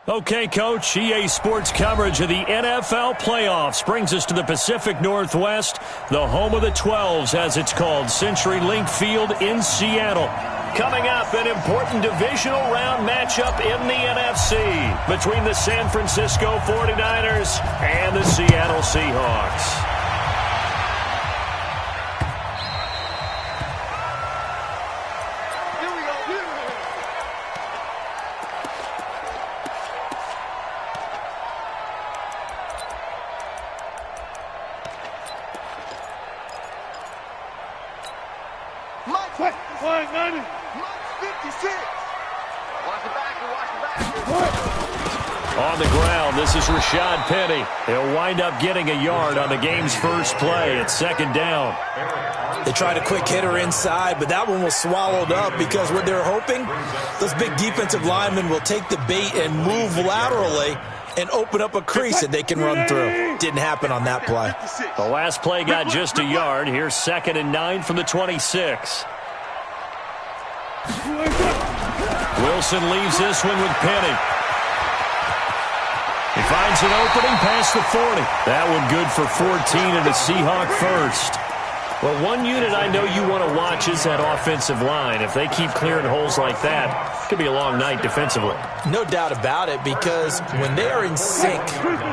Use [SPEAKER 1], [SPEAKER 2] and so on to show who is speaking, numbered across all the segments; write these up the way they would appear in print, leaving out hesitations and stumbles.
[SPEAKER 1] Okay, Coach, EA Sports coverage of the NFL playoffs brings us to the Pacific Northwest, the home of the 12s, as it's called, CenturyLink Field in Seattle. Coming up, an important divisional round matchup in the NFC between the San Francisco 49ers and the Seattle Seahawks.
[SPEAKER 2] On the ground, this is Rashad Penny. He'll wind up getting a yard on the game's first play. It's second down.
[SPEAKER 3] They tried a quick hitter inside, but that one was swallowed up because what they're hoping, those big defensive linemen will take the bait and move laterally and open up a crease that they can run through. Didn't happen on that play.
[SPEAKER 1] The last play got just a yard. Here's 2nd and 9 from the 26. Wilson leaves this one with Penny. He finds an opening past the 40. That one good for 14 and a Seahawk first. Well, one unit I know you want to watch is that offensive line. If they keep clearing holes like that, it could be a long night defensively.
[SPEAKER 3] No doubt about it, because when they are in sync,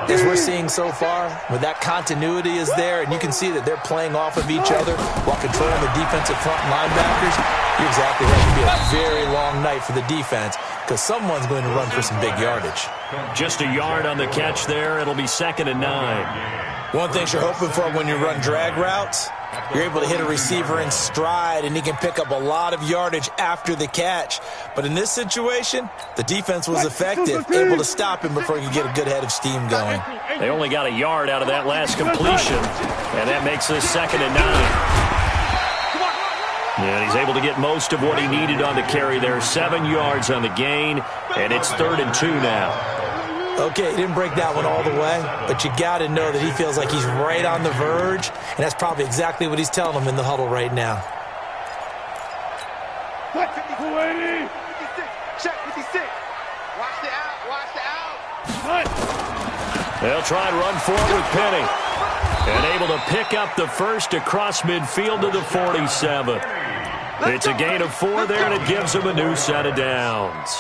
[SPEAKER 3] as we're seeing so far, when that continuity is there and you can see that they're playing off of each other while controlling the defensive front linebackers, you're exactly right. It could be a very long night for the defense because someone's going to run for some big yardage.
[SPEAKER 1] Just a yard on the catch there. It'll be 2nd and 9.
[SPEAKER 3] One thing you're hoping for when you run drag routes, you're able to hit a receiver in stride, and he can pick up a lot of yardage after the catch. But in this situation, the defense was effective, able to stop him before he could get a good head of steam going.
[SPEAKER 1] They only got a yard out of that last completion, and that makes this 2nd and 9. And he's able to get most of what he needed on the carry there. 7 yards on the gain, and it's 3rd and 2 now.
[SPEAKER 3] Okay, he didn't break that one all the way, but you got to know that he feels like he's right on the verge, and that's probably exactly what he's telling them in the huddle right now.
[SPEAKER 4] Check 56. Watch the out.
[SPEAKER 1] They'll try and run forward with Penny. And able to pick up the first across midfield to the 47. It's a gain of 4 there, and it gives them a new set of downs.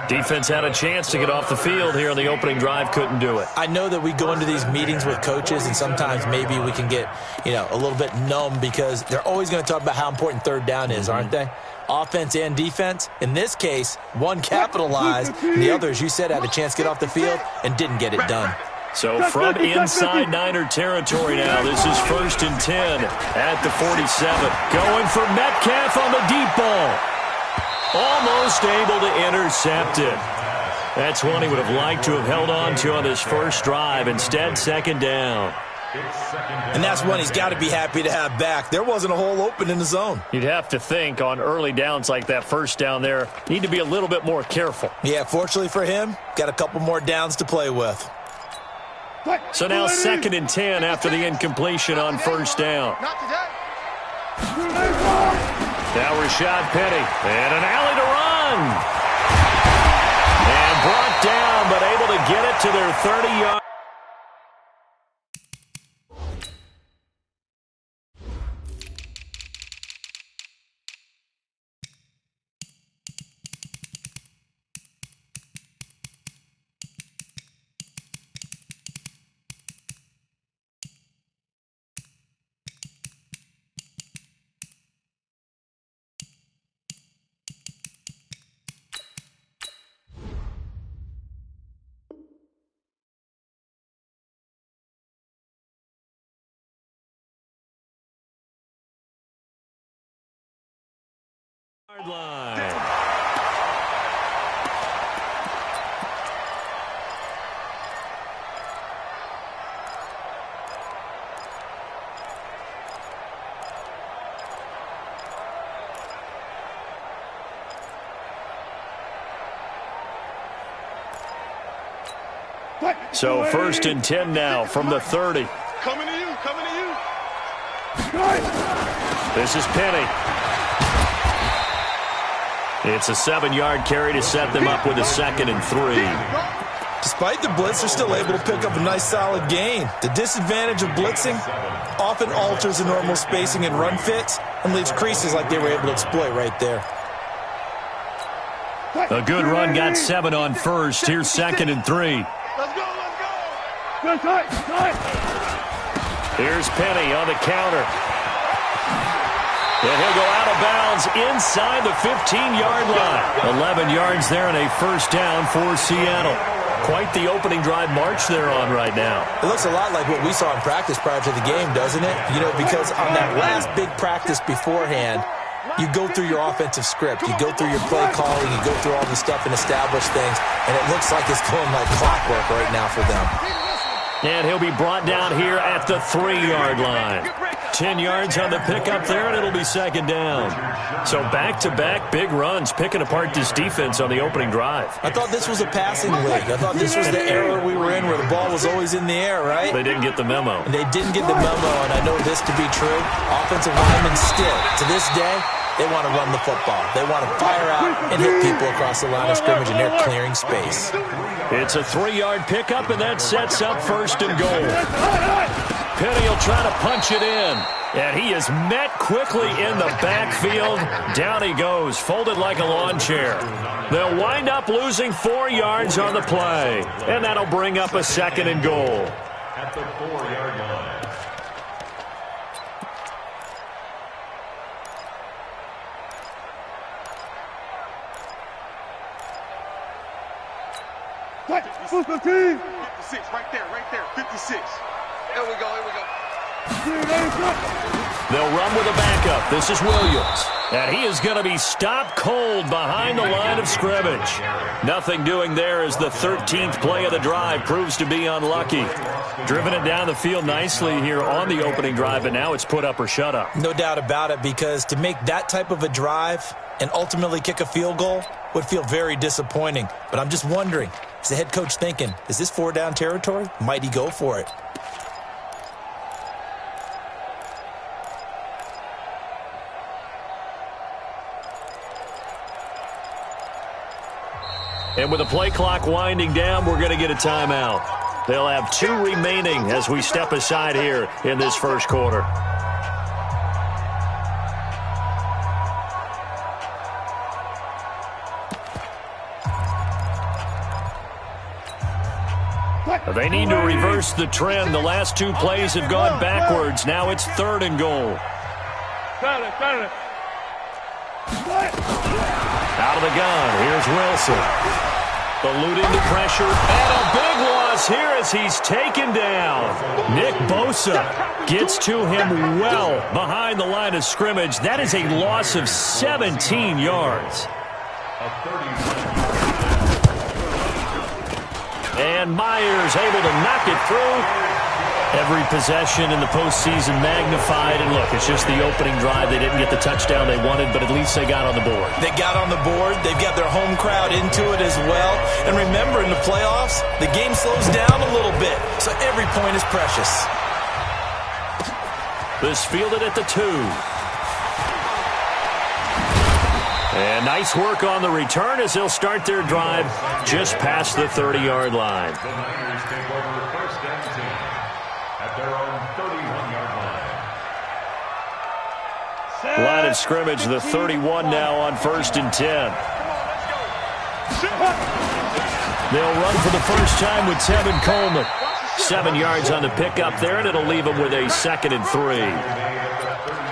[SPEAKER 1] Defense had a chance to get off the field here on the opening drive, couldn't do it.
[SPEAKER 3] I know that we go into these meetings with coaches, and sometimes maybe we can get, a little bit numb because they're always going to talk about how important 3rd down is, aren't they? Offense and defense. In this case, one capitalized, and the other, as you said, had a chance to get off the field and didn't get it done.
[SPEAKER 1] So from inside Niner territory now, this is 1st and 10 at the 47. Going for Metcalf on the deep ball. Almost able to intercept it. That's one he would have liked to have held on to on his first drive. Instead, 2nd down.
[SPEAKER 3] And that's one he's got to be happy to have back. There wasn't a hole open in the zone.
[SPEAKER 1] You'd have to think on early downs like that first down there, need to be a little bit more careful.
[SPEAKER 3] Yeah, fortunately for him, got a couple more downs to play with.
[SPEAKER 1] So now 2nd and 10 after the incompletion on first down. Now Rashad Penny, and an alley to run. And brought down, but able to get it to their 30-yard. Line. So 1st and 10 now from the 30.
[SPEAKER 4] Coming to you.
[SPEAKER 1] This is Penny. It's a 7-yard carry to set them up with a 2nd and 3.
[SPEAKER 3] Despite the blitz, they're still able to pick up a nice solid gain. The disadvantage of blitzing often alters the normal spacing and run fits and leaves creases like they were able to exploit right there.
[SPEAKER 1] A good run got 7 on first. Here's 2nd and 3.
[SPEAKER 4] Let's go, let's go.
[SPEAKER 1] Here's Penny on the counter. And he'll go out of bounds inside the 15-yard line. 11 yards there and a first down for Seattle. Quite the opening drive march they're on right now.
[SPEAKER 3] It looks a lot like what we saw in practice prior to the game, doesn't it? You know, because on that last big practice beforehand, you go through your offensive script. You go through your play calling. You go through all the stuff and establish things. And it looks like it's going like clockwork right now for them.
[SPEAKER 1] And he'll be brought down here at the 3-yard line. 10 yards on the pickup there, and it'll be 2nd down. So back-to-back big runs, picking apart this defense on the opening drive.
[SPEAKER 3] I thought this was a passing league. I thought this was the era we were in where the ball was always in the air, right?
[SPEAKER 1] They didn't get the memo.
[SPEAKER 3] And they didn't get the memo, and I know this to be true. Offensive linemen still, to this day, they want to run the football. They want to fire out and hit people across the line of scrimmage, and they're clearing space.
[SPEAKER 1] It's a 3-yard pickup, and that sets up 1st and goal. Penny will try to punch it in. And he is met quickly in the backfield. Down he goes, folded like a lawn chair. They'll wind up losing 4 yards on the play. And that'll bring up a 2nd and goal.
[SPEAKER 2] At the 4-yard line.
[SPEAKER 4] What? 56, right there, 56. There we go, here we go.
[SPEAKER 1] They'll run with a backup. This is Williams. And he is going to be stopped cold behind the line of scrimmage. Nothing doing there as the 13th play of the drive proves to be unlucky. Driven it down the field nicely here on the opening drive, but now it's put up or shut up.
[SPEAKER 3] No doubt about it, because to make that type of a drive and ultimately kick a field goal would feel very disappointing. But I'm just wondering, is the head coach thinking, is this 4-down territory? Might he go for it?
[SPEAKER 1] And with the play clock winding down, we're going to get a timeout. They'll have 2 remaining as we step aside here in this first quarter. They need to reverse the trend. The last 2 plays have gone backwards. Now it's 3rd and goal. Out of the gun, here's Wilson. Eluding the pressure, and a big loss here as he's taken down. Nick Bosa gets to him well behind the line of scrimmage. That is a loss of 17 yards. And Myers able to knock it through. Every possession in the postseason magnified. And look, it's just the opening drive. They didn't get the touchdown they wanted, but at least they got on the board.
[SPEAKER 3] They got on the board. They've got their home crowd into it as well. And remember, in the playoffs, the game slows down a little bit, so every point is precious.
[SPEAKER 1] This fielded at the 2. And nice work on the return as they'll start their drive just past the 30-yard line.
[SPEAKER 2] The Niners take over 1st and 10 at their own 31-yard line.
[SPEAKER 1] Line of scrimmage, the 31 now on 1st and 10. They'll run for the first time with Tevin Coleman. 7 yards on the pickup there, and it'll leave them with a 2nd and 3.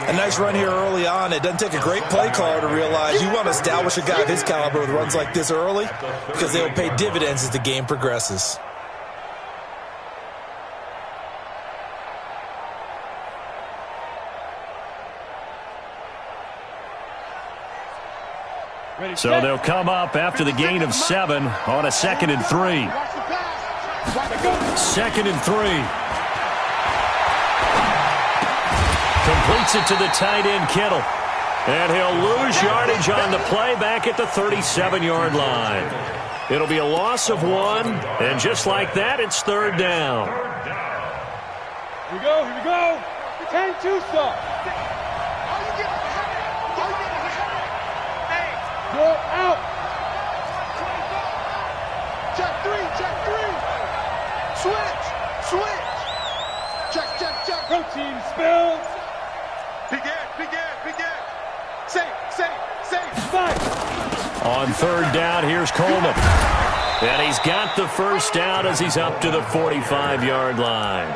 [SPEAKER 3] A nice run here early on. It doesn't take a great play caller to realize you want to establish a guy of his caliber with runs like this early, because they will pay dividends as the game progresses.
[SPEAKER 1] So they'll come up after the gain of 7 on a 2nd and 3. 2nd and 3. Completes it to the tight end, Kittle. And he'll lose yardage on the play back at the 37-yard line. It'll be a loss of 1, and just like that, it's 3rd down.
[SPEAKER 4] Here we go, here we go. 10-2 stop. Go out. Check 3, check 3.
[SPEAKER 1] On third down, here's Coleman. And he's got the first down as he's up to the 45-yard line.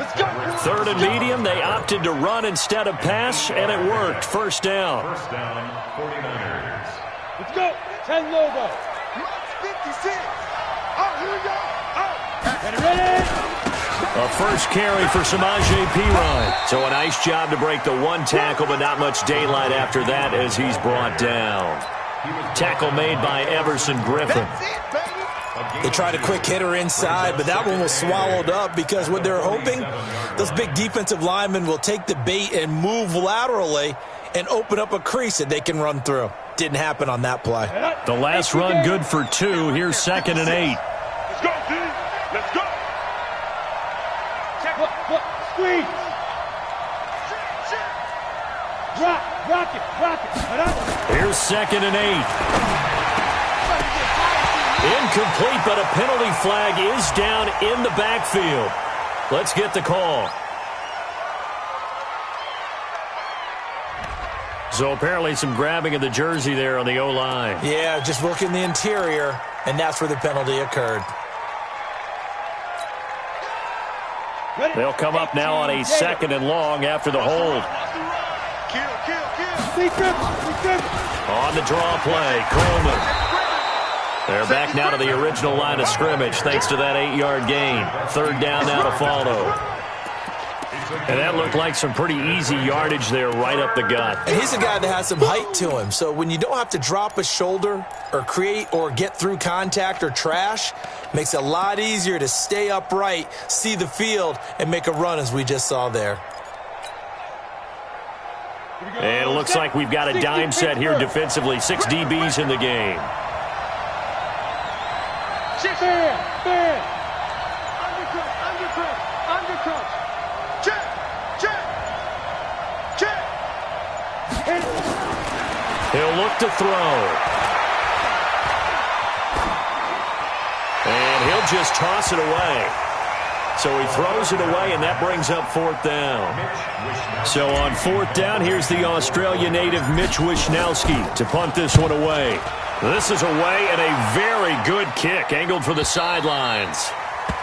[SPEAKER 1] Third and medium, they opted to run instead of pass, and it worked. First down.
[SPEAKER 5] First down, 49ers.
[SPEAKER 6] Let's go. 10 Lobo.
[SPEAKER 4] 56. Oh, here we go. Oh.
[SPEAKER 6] Ready?
[SPEAKER 1] A first carry for Samaje Perine. So a nice job to break the one tackle, but not much daylight after that as he's brought down. Tackle made by Everson Griffin.
[SPEAKER 3] They tried a quick hitter inside, but that one was swallowed up because what they're hoping, those big defensive linemen will take the bait and move laterally and open up a crease that they can run through. Didn't happen on that play.
[SPEAKER 1] The last run good for 2. Here's 2nd and 8.
[SPEAKER 4] Let's go, D. Let's go.
[SPEAKER 6] Check. Look. Squeeze. Rock it.
[SPEAKER 1] Here's 2nd and 8. Incomplete, but a penalty flag is down in the backfield. Let's get the call. So apparently some grabbing of the jersey there on the O-line.
[SPEAKER 3] Yeah, just working the interior, and that's where the penalty occurred.
[SPEAKER 1] They'll come up now on a 2nd and long after the hold.
[SPEAKER 4] Kill.
[SPEAKER 1] On the draw play, Coleman. They're back now to the original line of scrimmage thanks to that 8-yard gain. Third down now to follow. And that looked like some pretty easy yardage there right up the gut.
[SPEAKER 3] And he's a guy that has some height to him. So when you don't have to drop a shoulder or create or get through contact or trash, makes it a lot easier to stay upright, see the field, and make a run as we just saw there.
[SPEAKER 1] And it looks like we've got a dime set here defensively. 6 DBs in the game.
[SPEAKER 6] Fair. Undercut.
[SPEAKER 4] Check.
[SPEAKER 1] He'll look to throw. And he'll just toss it away. So he throws it away, and that brings up 4th down. So on 4th down, here's the Australia native Mitch Wishnowski to punt this one away. This is away and a very good kick, angled for the sidelines.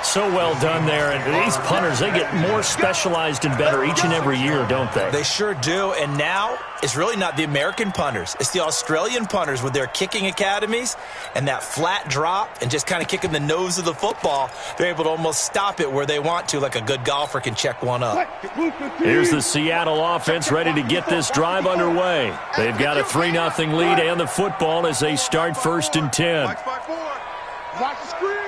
[SPEAKER 1] So well done there. And these punters, they get more specialized and better each and every year, don't they?
[SPEAKER 3] They sure do. And now it's really not the American punters. It's the Australian punters with their kicking academies and that flat drop and just kind of kicking the nose of the football. They're able to almost stop it where they want to, like a good golfer can check one up.
[SPEAKER 1] Here's the Seattle offense ready to get this drive underway. They've got a 3-0 lead and the football as they start 1st and 10.
[SPEAKER 4] Watch the screen.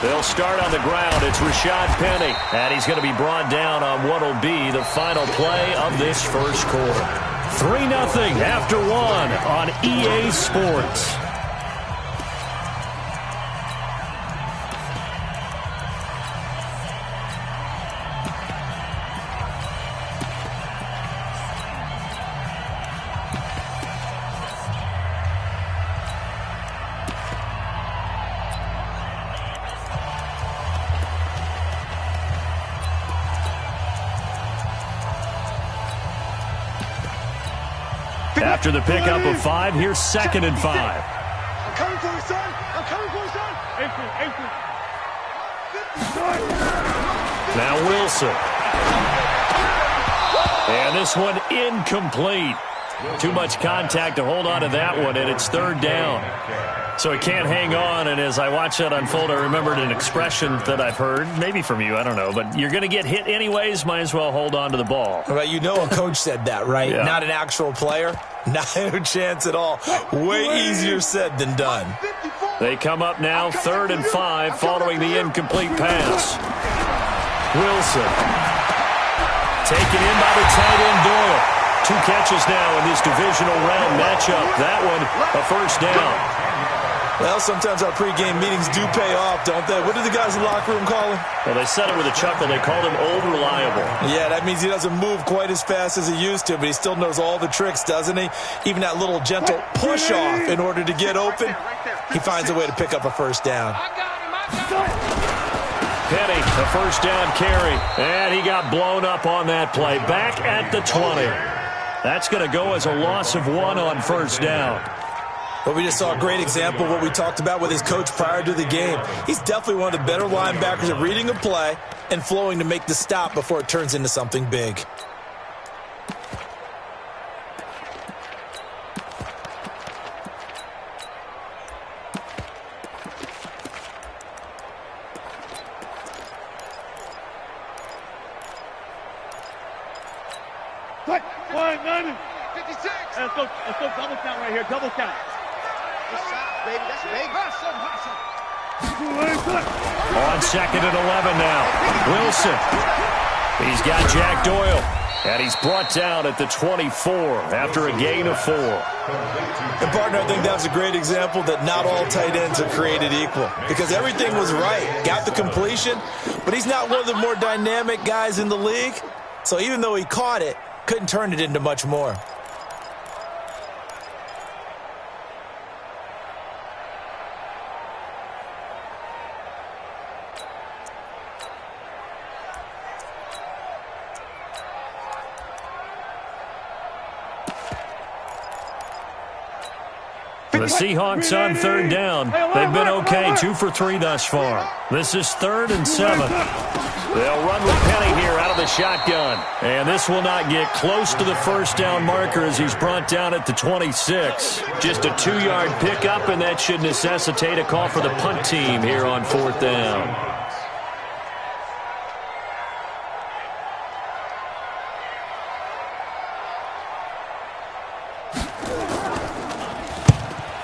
[SPEAKER 1] They'll start on the ground. It's Rashad Penny, and he's going to be brought down on what will be the final play of this first quarter. 3-0 after 1 on EA Sports. After the pickup of 5, here's 2nd and 5.
[SPEAKER 4] I'm coming for you, son.
[SPEAKER 1] Now Wilson. And this one incomplete. Too much contact to hold on to that one, and it's 3rd down. So he can't hang on, and as I watch that unfold, I remembered an expression that I've heard, maybe from you, I don't know, but you're going to get hit anyways, might as well hold on to the ball.
[SPEAKER 3] Right, you know a coach said that, right?
[SPEAKER 1] Yeah.
[SPEAKER 3] Not an actual player. Not a chance at all. Way easier said than done.
[SPEAKER 1] They come up now, 3rd and 5, following the incomplete pass. Wilson. Taken in by the tight end Doyle. 2 catches now in this divisional round matchup. That one, a first down.
[SPEAKER 3] Well, sometimes our pregame meetings do pay off, don't they? What do the guys in the locker room call him?
[SPEAKER 1] Well, they said it with a chuckle. They called him Old Reliable.
[SPEAKER 3] Yeah, that means he doesn't move quite as fast as he used to, but he still knows all the tricks, doesn't he? Even that little gentle push-off in order to get open, he finds a way to pick up a first down.
[SPEAKER 1] Penny, the first down carry, and he got blown up on that play. Back at the 20. That's going to go as a loss of 1 on first down.
[SPEAKER 3] But we just saw a great example of what we talked about with his coach prior to the game. He's definitely one of the better linebackers at reading a play and flowing to make the stop before it turns into something big.
[SPEAKER 6] Quick, 190.
[SPEAKER 4] 56.
[SPEAKER 6] Let's go double count right here. Double count.
[SPEAKER 4] Good shot, baby. That's big.
[SPEAKER 1] On 2nd and 11 now. Wilson. He's got Jack Doyle. And he's brought down at the 24 after a gain of 4.
[SPEAKER 3] And, partner, I think that was a great example that not all tight ends are created equal. Because everything was right. Got the completion. But he's not one of the more dynamic guys in the league. So even though he caught it, couldn't turn it into much more.
[SPEAKER 1] The Seahawks on 3rd down. They've been okay, 2 for 3 thus far. This is 3rd and 7. They'll run with Penny here out of the shotgun. And this will not get close to the first down marker as he's brought down at the 26. Just a 2-yard pickup, and that should necessitate a call for the punt team here on 4th down.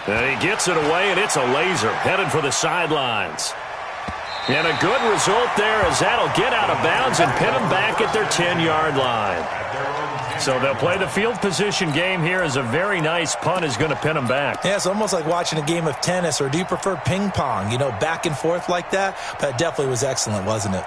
[SPEAKER 1] And he gets it away, and it's a laser headed for the sidelines. And a good result there as that'll get out of bounds and pin them back at their 10-yard line. So they'll play the field position game here as a very nice punt is going to pin them back.
[SPEAKER 3] Yeah, it's almost like watching a game of tennis, or do you prefer ping pong? You know, back and forth like that? But it definitely was excellent, wasn't it?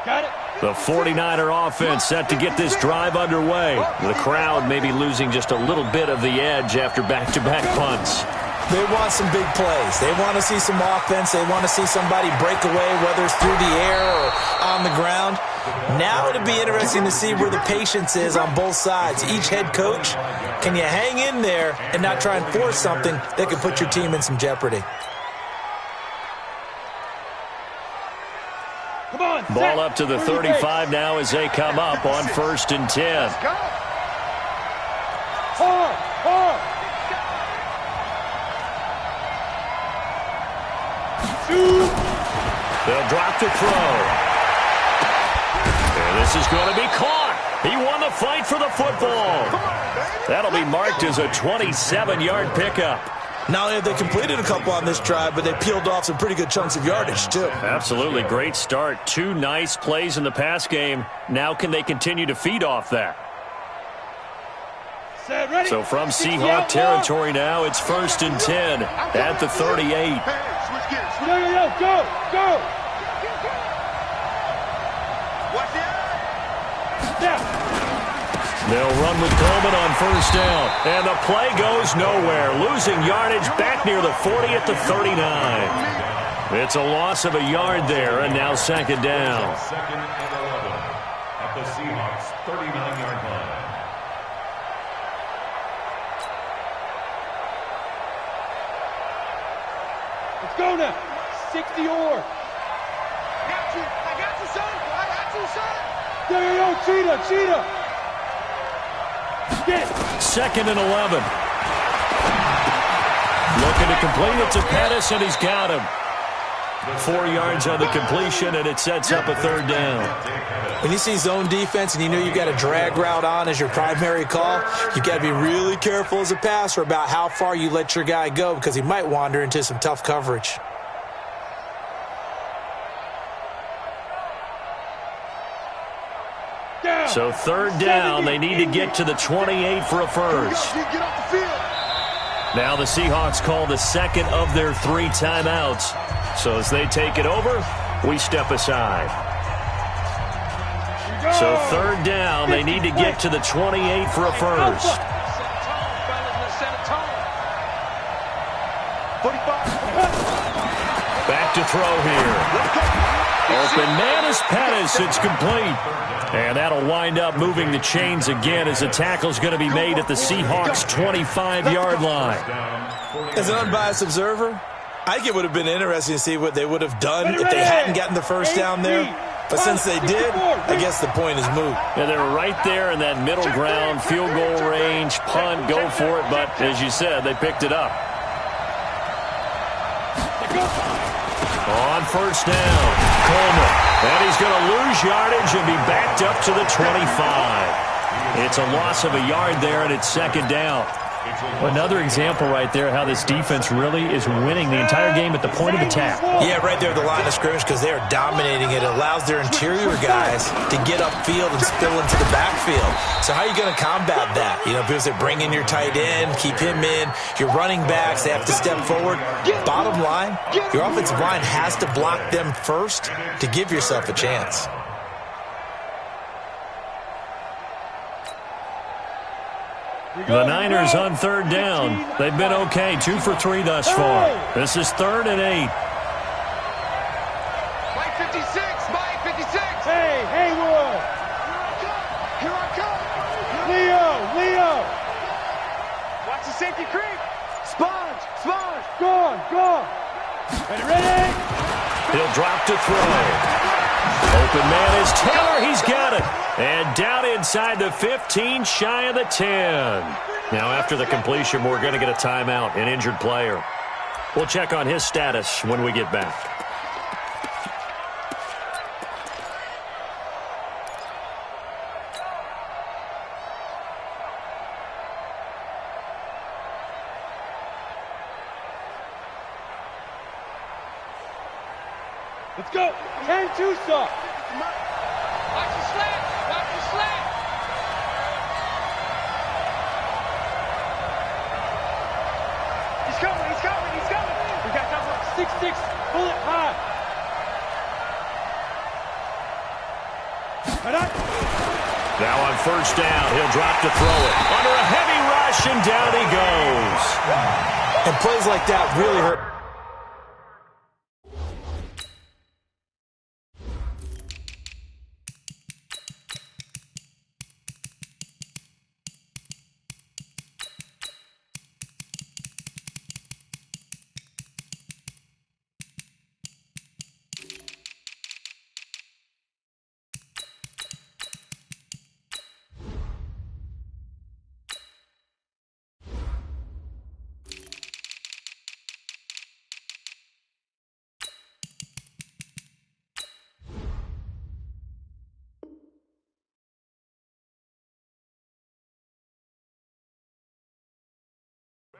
[SPEAKER 6] Got it.
[SPEAKER 1] The 49er offense set to get this drive underway. The crowd may be losing just a little bit of the edge after back-to-back punts.
[SPEAKER 3] They want some big plays. They want to see some offense. They want to see somebody break away, whether it's through the air or on the ground. Now it'll be interesting to see where the patience is on both sides. Each head coach, can you hang in there and not try and force something that could put your team in some jeopardy?
[SPEAKER 1] Ball up to the 35 now as they come up on 1st and 10.
[SPEAKER 6] Hard.
[SPEAKER 1] They'll drop the throw. And this is going to be caught. He won the fight for the football. That'll be marked as a 27-yard pickup.
[SPEAKER 3] Not only have they completed a couple on this drive, but they peeled off some pretty good chunks of yardage, too.
[SPEAKER 1] Absolutely. Great start. 2 nice plays in the pass game. Now can they continue to feed off that? So from Seahawk territory now, it's 1st and 10 at the 38.
[SPEAKER 6] Go.
[SPEAKER 4] Watch it.
[SPEAKER 6] Yeah.
[SPEAKER 1] They'll run with Coleman on 1st down. And the play goes nowhere. Losing yardage back near the 40 at the 39. It's a loss of a yard there, and now 2nd down.
[SPEAKER 5] 2nd and 11 at the Seahawks 39-yard line.
[SPEAKER 6] Let's go now. 60 or.
[SPEAKER 4] I got you, son.
[SPEAKER 6] Yo, cheetah. Get it.
[SPEAKER 1] 2nd and 11. Looking to complete it to Pettis, and he's got him. 4 yards on the completion, and it sets up a 3rd down.
[SPEAKER 3] When you see zone defense and you know you've got a drag route on as your primary call, you've got to be really careful as a passer about how far you let your guy go because he might wander into some tough coverage.
[SPEAKER 1] So 3rd down, they need to get to the 28 for a first. Now the Seahawks call the 2nd of their 3 timeouts. So as they take it over, we step aside. So 3rd down, they need to get to the 28 for a first. Back to throw here. Open man is Pettis. It's complete. And that'll wind up moving the chains again as the tackle's going to be made at the Seahawks' 25-yard line.
[SPEAKER 3] As an unbiased observer, I think it would have been interesting to see what they would have done if they hadn't gotten the first down there. But since they did, I guess the point is moot.
[SPEAKER 1] Yeah, they were right there in that middle ground, field goal range, punt, go for it. But as you said, they picked it up. On first down, Coleman. And he's going to lose yardage and be backed up to the 25. It's a loss of a yard there, and it's second down. Another example right there how this defense really is winning the entire game at the point of attack.
[SPEAKER 3] Yeah, right there at the line of scrimmage because they are dominating it. It allows their interior guys to get upfield and spill into the backfield. So how are you going to combat that? You know, because they bring in your tight end, keep him in. Your running backs, they have to step forward. Bottom line, your offensive line has to block them first to give yourself a chance.
[SPEAKER 1] The Niners on third down. They've been okay, 2 for 3 thus far. This is 3rd and 8.
[SPEAKER 4] Mike 56, Mike 56.
[SPEAKER 6] Hey, Haywood.
[SPEAKER 4] Here I come.
[SPEAKER 6] Leo.
[SPEAKER 4] Watch the safety creep. Sponge.
[SPEAKER 6] Gone. Ready?
[SPEAKER 1] He'll drop to throw. Open man is Taylor. He's got it. And down inside the 15, shy of the 10. Now after the completion, we're going to get a timeout, an injured player. We'll check on his status when we get back.
[SPEAKER 6] Let's go. 10-2 stop.
[SPEAKER 4] Watch the slant. He's coming. We got cover.
[SPEAKER 6] 6-6. Pull it high.
[SPEAKER 1] Now on first down, he'll drop to throw it. Under a heavy rush, and down he goes.
[SPEAKER 3] And plays like that really hurt.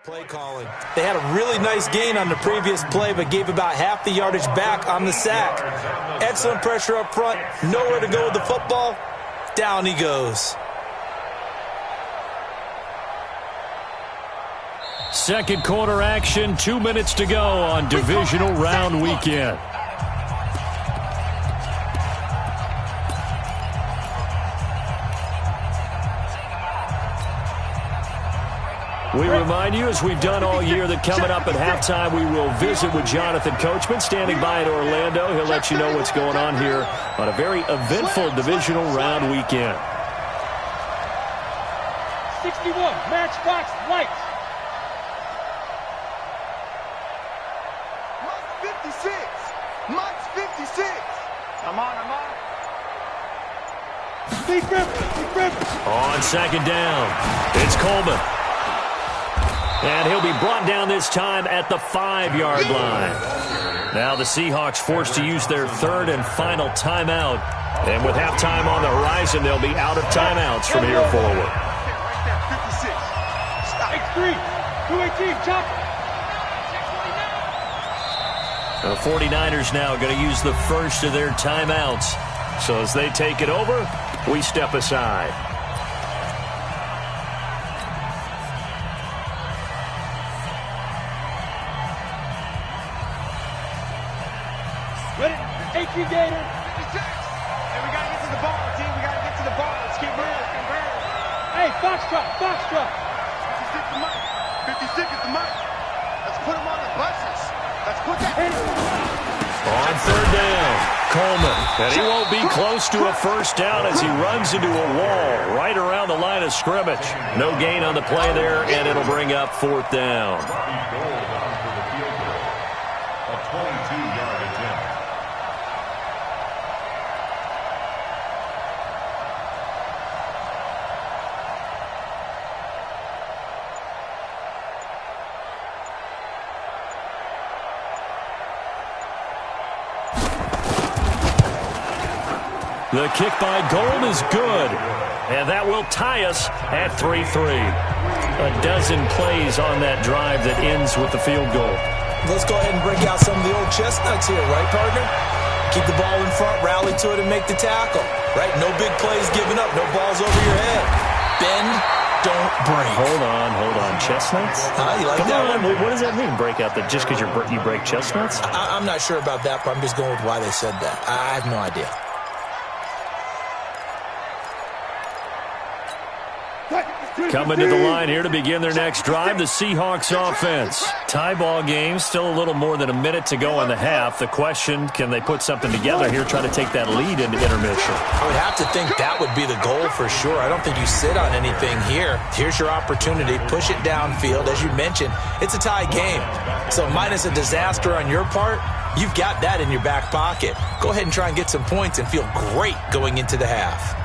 [SPEAKER 3] Play calling. They had a really nice gain on the previous play, but gave about half the yardage back on the sack. Excellent pressure up front. Nowhere to go with the football. Down he goes.
[SPEAKER 1] Second quarter action, 2 minutes to go on divisional round weekend. We remind you, as we've done all year, that coming up at halftime, we will visit with Jonathan Coachman, standing by in Orlando. He'll let you know what's going on here on a very eventful divisional round weekend.
[SPEAKER 6] 61, matchbox lights.
[SPEAKER 4] Mike's 56. I'm on.
[SPEAKER 6] Big Griffin.
[SPEAKER 1] On second down, it's Coleman. And he'll be brought down this time at the 5-yard line. Now the Seahawks forced to use their third and final timeout. And with halftime on the horizon, they'll be out of timeouts from here forward.
[SPEAKER 4] Right there, 56.
[SPEAKER 6] X3, 218, chop.
[SPEAKER 1] The 49ers now going to use the first of their timeouts. So as they take it over, we step aside.
[SPEAKER 6] Ready? AQ Gator.
[SPEAKER 4] 56. Hey, we got to get to the ball, team. We got to get to the ball. Let's keep moving.
[SPEAKER 6] Hey, Foxtrot.
[SPEAKER 4] 56 is Mike. 56 is the Mike. Let's put him on the buses. Let's put that.
[SPEAKER 1] On third down, Coleman. And he won't be close to a first down as he runs into a wall right around the line of scrimmage. No gain on the play there, and it'll bring up 4th down.
[SPEAKER 5] A 22-yard attempt.
[SPEAKER 1] The kick by Gold is good, and that will tie us at 3-3. A dozen plays on that drive that ends with the field goal.
[SPEAKER 3] Let's go ahead and break out some of the old chestnuts here, right, partner? Keep the ball in front, rally to it, and make the tackle, right? No big plays given up, no balls over your head. Bend, don't break.
[SPEAKER 1] Hold on. Chestnuts?
[SPEAKER 3] You like that one?
[SPEAKER 1] What does that mean, break out? That just because you break chestnuts?
[SPEAKER 3] I'm not sure about that, but I'm just going with why they said that. I have no idea.
[SPEAKER 1] Coming to the line here to begin their next drive, the Seahawks offense. Tie ball game, still a little more than a minute to go in the half. The question, can they put something together here, try to take that lead into intermission?
[SPEAKER 3] I would have to think that would be the goal for sure. I don't think you sit on anything here. Here's your opportunity. Push it downfield. As you mentioned, it's a tie game. So minus a disaster on your part, you've got that in your back pocket. Go ahead and try and get some points and feel great going into the half.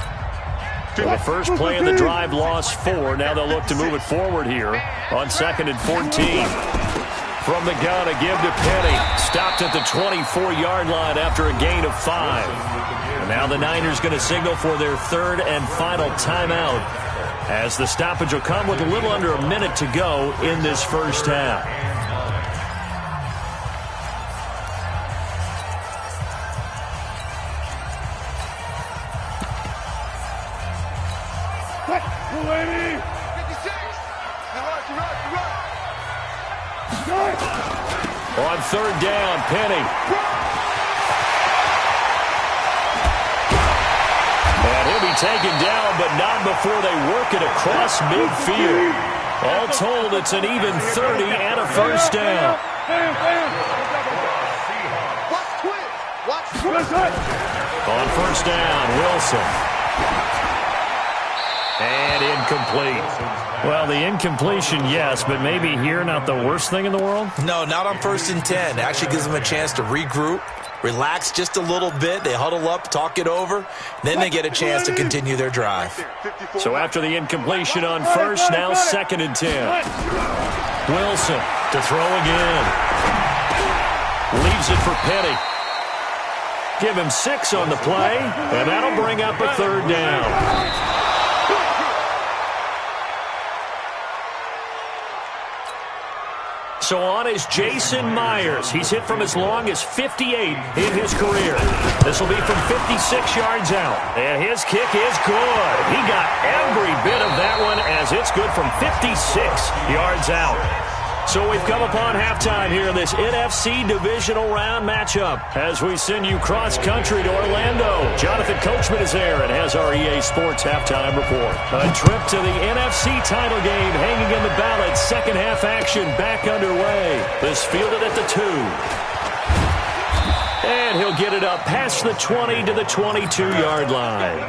[SPEAKER 1] The first play of the drive lost 4. Now they'll look to move it forward here on 2nd and 14. From the gun, a give to Penny. Stopped at the 24-yard line after a gain of 5. And now the Niners going to signal for their 3rd and final timeout, as the stoppage will come with a little under a minute to go in this first half. On 3rd down, Penny. And he'll be taken down, but not before they work it across midfield. All told, it's an even 30 and a first down. On 1st down, Wilson. And incomplete. Well, the incompletion, yes, but maybe here not the worst thing in the world?
[SPEAKER 3] No, not on 1st and 10. It actually gives them a chance to regroup, relax just a little bit. They huddle up, talk it over, then they get a chance to continue their drive.
[SPEAKER 1] So after the incompletion on 1st, now 2nd and 10. Wilson to throw again. Leaves it for Penny. Give him 6 on the play, and that'll bring up a 3rd down. So on is Jason Myers. He's hit from as long as 58 in his career. This will be from 56 yards out. And his kick is good. He got every bit of that one as it's good from 56 yards out. So we've come upon halftime here in this NFC divisional round matchup as we send you cross-country to Orlando. Jonathan Coachman is there and has our EA Sports halftime report. A trip to the NFC title game hanging in the balance. Second half action back underway. This fielded at the 2. And he'll get it up past the 20 to the 22-yard line.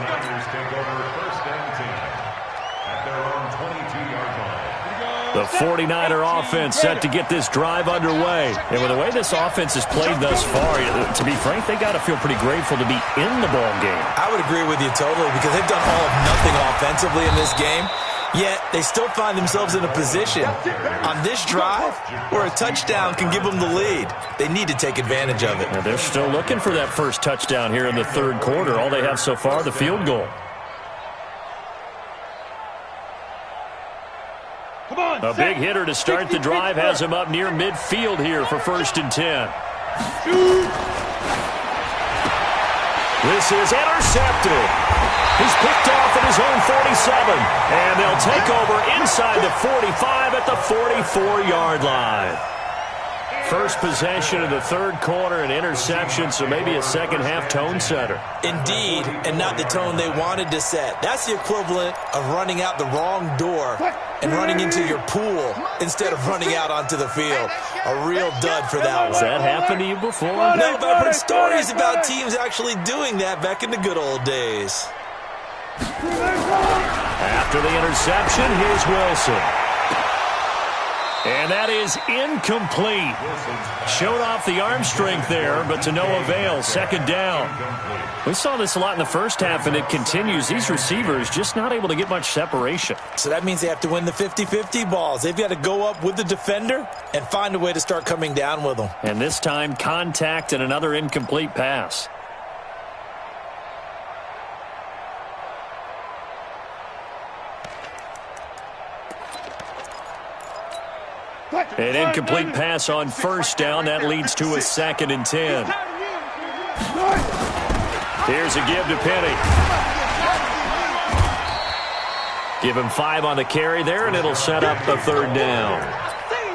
[SPEAKER 1] The 49er offense set to get this drive underway. And with the way this offense has played thus far, to be frank, they got to feel pretty grateful to be in the ball game.
[SPEAKER 3] I would agree with you totally because they've done all of nothing offensively in this game. Yet they still find themselves in a position on this drive where a touchdown can give them the lead. They need to take advantage of it.
[SPEAKER 1] Now they're still looking for that first touchdown here in the 3rd quarter. All they have so far, the field goal. A big hitter to start the drive has him up near midfield here for 1st and 10. This is intercepted. He's picked off at his own 47. And they'll take over inside the 45 at the 44-yard line. First possession of the third quarter, an interception, so maybe a second-half tone setter.
[SPEAKER 3] Indeed, and not the tone they wanted to set. That's the equivalent of running out the wrong door and running into your pool instead of running out onto the field. A real dud for that one.
[SPEAKER 1] Has that happened to you before?
[SPEAKER 3] No, but I've heard stories about teams actually doing that back in the good old days.
[SPEAKER 1] After the interception, here's Wilson. And that is incomplete. Showed off the arm strength there, but to no avail. Second down. We saw this a lot in the first half, and it continues. These receivers just not able to get much separation.
[SPEAKER 3] So that means they have to win the 50-50 balls. They've got to go up with the defender and find a way to start coming down with them.
[SPEAKER 1] And this time, contact and another incomplete pass. An incomplete pass on first down. That leads to a 2nd and 10. Here's a give to Penny. Give him 5 on the carry there, and it'll set up a 3rd down.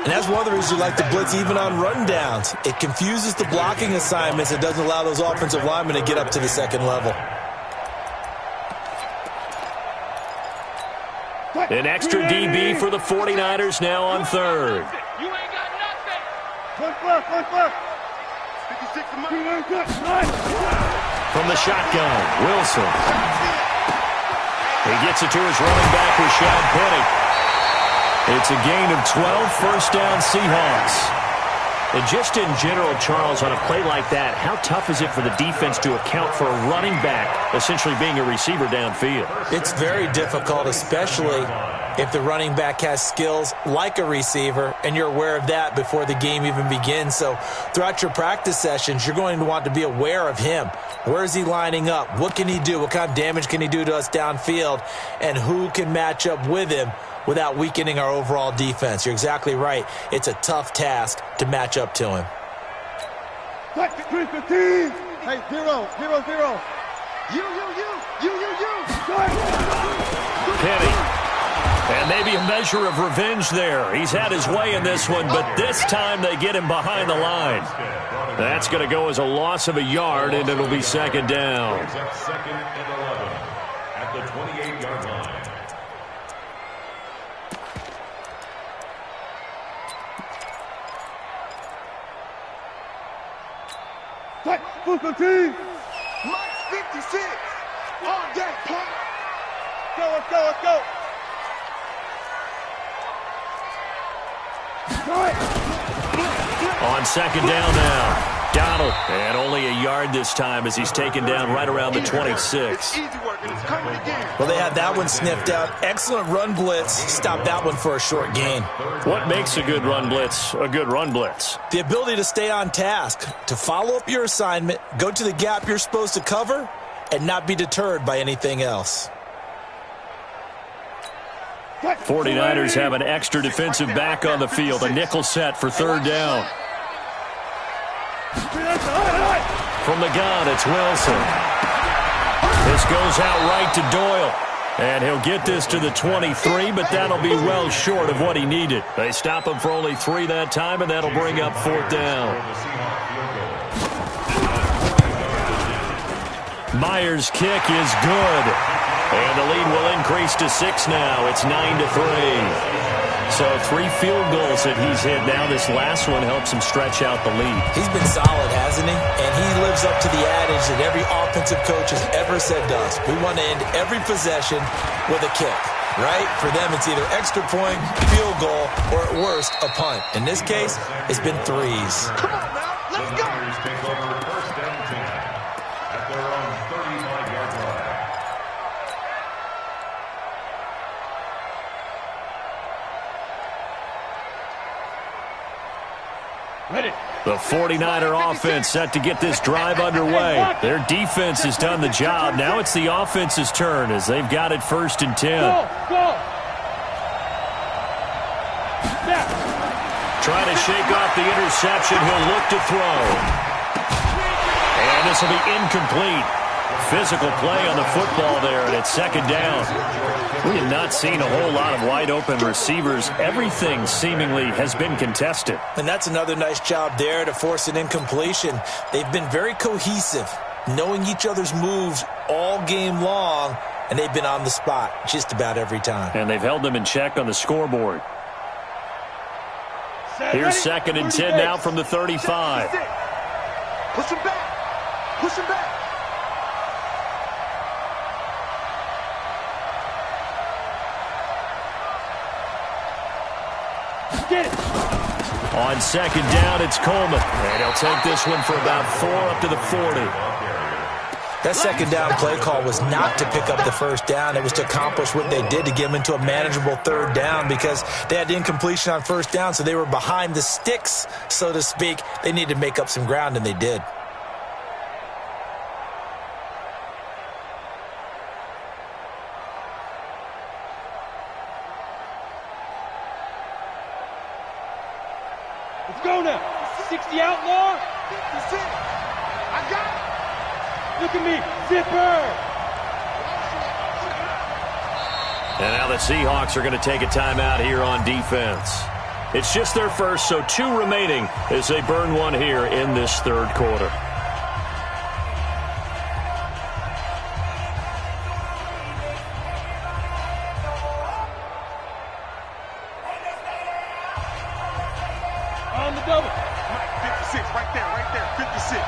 [SPEAKER 3] And that's one of the reasons you like to blitz even on rundowns. It confuses the blocking assignments. It doesn't allow those offensive linemen to get up to the second level.
[SPEAKER 1] An extra DB for the 49ers now on 3rd.
[SPEAKER 6] You ain't got nothing. One plus. 56 to money.
[SPEAKER 1] From the shotgun, Wilson. He gets it to his running back, Rashad Penny. It's a gain of 12, first down Seahawks. And just in general, Charles, on a play like that, how tough is it for the defense to account for a running back essentially being a receiver downfield?
[SPEAKER 3] It's very difficult, especially if the running back has skills like a receiver, and you're aware of that before the game even begins. So throughout your practice sessions, you're going to want to be aware of him. Where is he lining up? What can he do? What kind of damage can he do to us downfield? And who can match up with him without weakening our overall defense? You're exactly right. It's a tough task to match up to him.
[SPEAKER 6] Hey, 0, 0, 0. You.
[SPEAKER 1] Penny. And maybe a measure of revenge there. He's had his way in this one, but this time they get him behind the line. That's going to go as a loss of a yard, and it'll be 2nd down.
[SPEAKER 5] 2nd and 11 at the 28-yard line.
[SPEAKER 6] Football team.
[SPEAKER 4] Mike's 56. On deck, punk.
[SPEAKER 6] Let's go.
[SPEAKER 1] On 2nd down now. Donald. And only a yard this time as he's taken down right around the 26.
[SPEAKER 4] It's easy work, and it's coming again.
[SPEAKER 3] Well, they had that one sniffed out. Excellent run blitz. Stopped that one for a short gain.
[SPEAKER 1] What makes a good run blitz a good run blitz?
[SPEAKER 3] The ability to stay on task, to follow up your assignment, go to the gap you're supposed to cover, and not be deterred by anything else.
[SPEAKER 1] 49ers have an extra defensive back on the field. A nickel set for 3rd down. From the gun, it's Wilson. This goes out right to Doyle. And he'll get this to the 23, but that'll be well short of what he needed. They stop him for only 3 that time, and that'll bring up 4th down. Myers' kick is good. And the lead will increase to 6 now. It's 9-3. So 3 field goals that he's hit now. This last one helps him stretch out the lead.
[SPEAKER 3] He's been solid, hasn't he? And he lives up to the adage that every offensive coach has ever said to us. We want to end every possession with a kick, right? For them, it's either extra point, field goal, or at worst, a punt. In this case, it's been 3s.
[SPEAKER 4] Come on, now. Let's go.
[SPEAKER 5] Take over first down 10 at their own 35-yard line.
[SPEAKER 1] The 49er offense set to get this drive underway. Their defense has done the job. Now it's the offense's turn as they've got it 1st and 10.
[SPEAKER 6] Go.
[SPEAKER 1] Trying to shake off the interception. He'll look to throw. And this will be incomplete. Physical play on the football there, and it's second down. We have not seen a whole lot of wide-open receivers. Everything seemingly has been contested.
[SPEAKER 3] And that's another nice job there to force an incompletion. They've been very cohesive, knowing each other's moves all game long, and they've been on the spot just about every time.
[SPEAKER 1] And they've held them in check on the scoreboard. Here's second and 10 now from the 35.
[SPEAKER 4] Push him back. Push him back.
[SPEAKER 6] Get it.
[SPEAKER 1] On second down, it's Coleman. And he'll take this one for about 4 up to the 40.
[SPEAKER 3] That second down play call was not to pick up the first down. It was to accomplish what they did to get them into a manageable third down because they had incompletion on first down, so they were behind the sticks, so to speak. They needed to make up some ground, and they did.
[SPEAKER 6] Let's go now. 60 outlaw.
[SPEAKER 4] 56. I got it.
[SPEAKER 6] Look at me. Zipper.
[SPEAKER 1] And now the Seahawks are going to take a timeout here on defense. It's just their first, so 2 remaining as they burn one here in this third quarter.
[SPEAKER 6] On the double.
[SPEAKER 4] 56, right there, 56.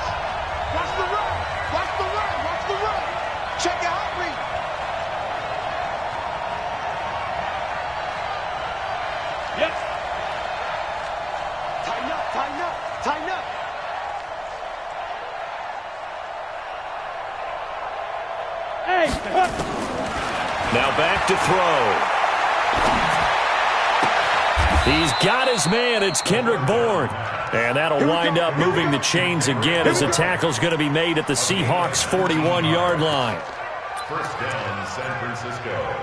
[SPEAKER 4] Watch the run. Watch the run. Watch the run. Check your heart rate.
[SPEAKER 6] Yep.
[SPEAKER 4] Tighten up, tighten up, tighten up.
[SPEAKER 6] Hey.
[SPEAKER 1] Now back to throw. He's got his man. It's Kendrick Bourne. And that'll wind up moving the chains again as the tackle's going to be made at the Seahawks' 41-yard line.
[SPEAKER 5] First down, San Francisco.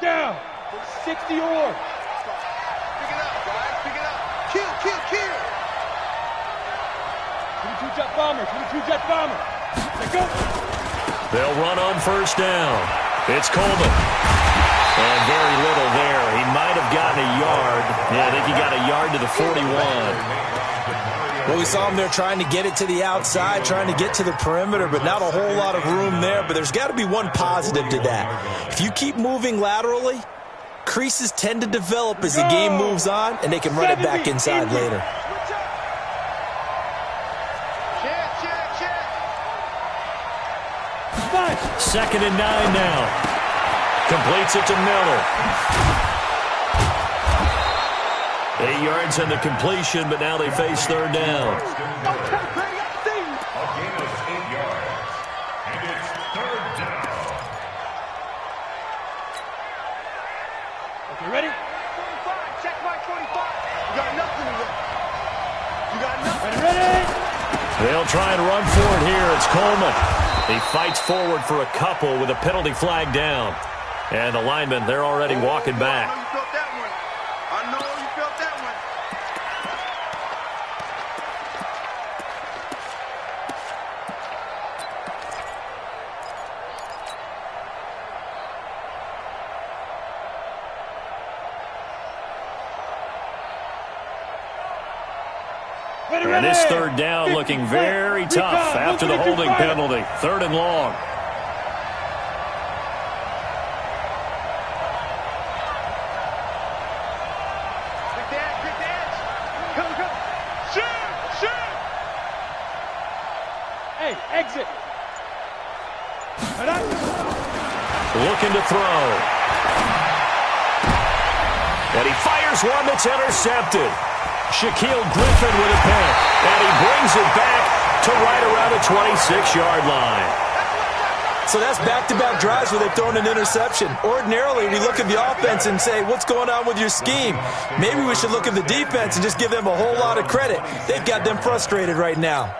[SPEAKER 6] Down. 60 or.
[SPEAKER 4] Pick it up, guys. Pick it up. Kill, kill, kill.
[SPEAKER 6] 22 jet bomber. 22 jet bomber. Let's go.
[SPEAKER 1] They'll run on first down. It's Coleman. And very little there. He might have gotten a yard. Yeah, I think he got a yard to the 41.
[SPEAKER 3] Well, we saw him there trying to get it to the outside, trying to get to the perimeter, but not a whole lot of room there. But there's got to be one positive to that. If you keep moving laterally, creases tend to develop as the game moves on, and they can run it back inside later.
[SPEAKER 1] Second and 9 now. Completes it to Miller. 8 yards on the completion, but now they face third down.
[SPEAKER 5] A gain of 8 yards. And it's third down.
[SPEAKER 6] Okay, ready?
[SPEAKER 4] 45. Check my 45. You got nothing to run. You got nothing.
[SPEAKER 6] Ready?
[SPEAKER 1] They'll try and run for it here. It's Coleman. He fights forward for a couple with a penalty flag down. And the linemen, they're already walking back.
[SPEAKER 4] I know you felt that one. I know you felt that one.
[SPEAKER 1] And this third down looking very tough after the holding penalty. Third and long.
[SPEAKER 6] Hey, exit.
[SPEAKER 1] Looking to throw. And he fires one that's intercepted. Shaquille Griffin with a pick. And he brings it back to right around the 26-yard line.
[SPEAKER 3] So that's back-to-back drives where they've thrown an interception. Ordinarily, we look at the offense and say, what's going on with your scheme? Maybe we should look at the defense and just give them a whole lot of credit. They've got them frustrated right now.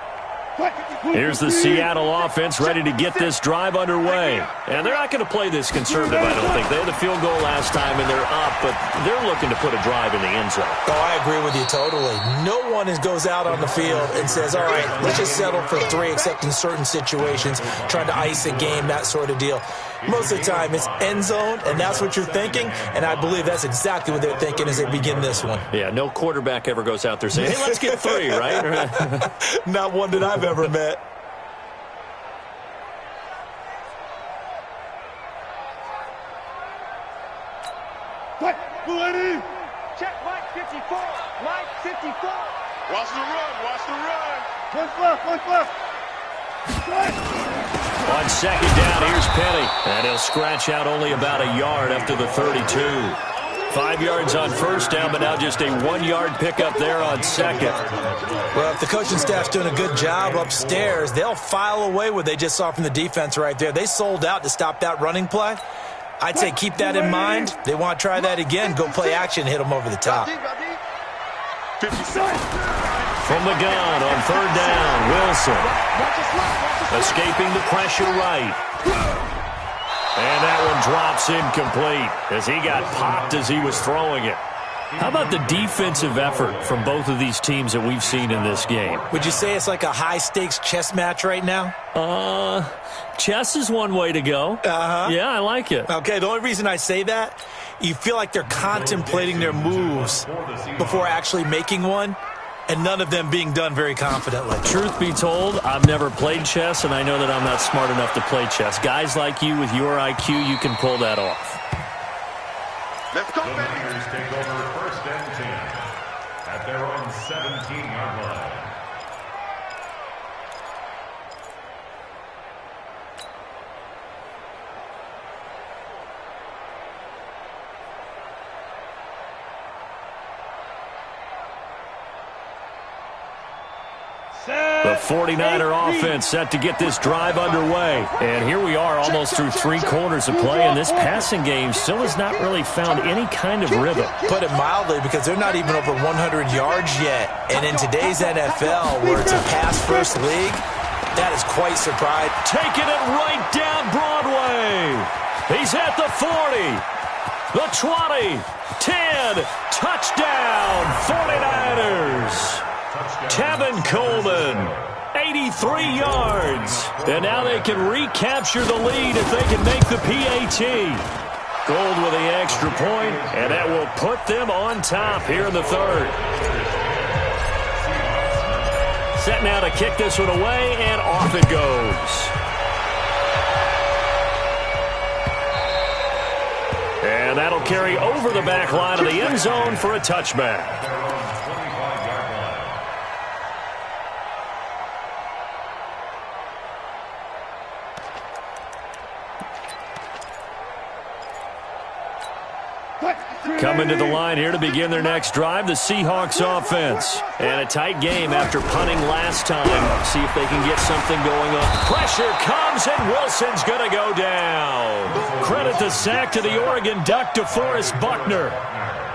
[SPEAKER 1] Here's the Seattle offense ready to get this drive underway. And they're not going to play this conservative, I don't think. They had the field goal last time, and they're up, but they're looking to put a drive in the end zone.
[SPEAKER 3] Oh, I agree with you totally. No one goes out on the field and says, all right, let's just settle for 3, except in certain situations, trying to ice a game, that sort of deal. Most of the time, it's end zone, and that's what you're thinking, and I believe that's exactly what they're thinking as they begin this one.
[SPEAKER 1] Yeah, no quarterback ever goes out there saying, hey, let's get 3, right?
[SPEAKER 3] Not one that I've ever met.
[SPEAKER 6] Check Mike 54. Mike 54. Watch the run. Watch the run. One left.
[SPEAKER 1] On second down, here's Penny. And he'll scratch out only about a yard after the 32. 5 yards on first down, but now just a 1-yard pickup there on second.
[SPEAKER 3] Well, if the coaching staff's doing a good job upstairs, they'll file away what they just saw from the defense right there. They sold out to stop that running play. I'd say keep that in mind. They want to try that again. Go play action, hit them over the top.
[SPEAKER 6] 56.
[SPEAKER 1] From the gun on third down, Wilson. Escaping the pressure right. And that one drops incomplete as he got popped as he was throwing it. How about the defensive effort from both of these teams that we've seen in this game?
[SPEAKER 3] Would you say it's like a high-stakes chess match right now?
[SPEAKER 1] Chess is one way to go.
[SPEAKER 3] Uh-huh.
[SPEAKER 1] Yeah, I like it.
[SPEAKER 3] Okay, the only reason I say that, you feel like they're contemplating their moves before actually making one, and none of them being done very confidently.
[SPEAKER 1] Truth be told, I've never played chess, and I know that I'm not smart enough to play chess. Guys like you with your IQ, you can pull that off.
[SPEAKER 6] Let's go,
[SPEAKER 5] The
[SPEAKER 6] baby.
[SPEAKER 5] Raiders take over first and 10 at their own 17-yard line.
[SPEAKER 1] The 49er offense set to get this drive underway. And here we are almost through 3 quarters of play, and this passing game still has not really found any kind of rhythm.
[SPEAKER 3] Put it mildly, because they're not even over 100 yards yet. And in today's NFL, where it's a pass-first league, that is quite surprising.
[SPEAKER 1] Taking it right down Broadway. He's at the 40, the 20, 10, touchdown 49ers. Tevin Coleman, 83 yards. And now they can recapture the lead if they can make the PAT. Gold with the extra point, and that will put them on top here in the third. Set now to kick this one away, and off it goes. And that'll carry over the back line of the end zone for a touchback. Coming to the line here to begin their next drive, the Seahawks offense. And a tight game after punting last time. See if they can get something going on. Pressure comes, and Wilson's going to go down. Credit the sack to the Oregon Duck, DeForest Buckner.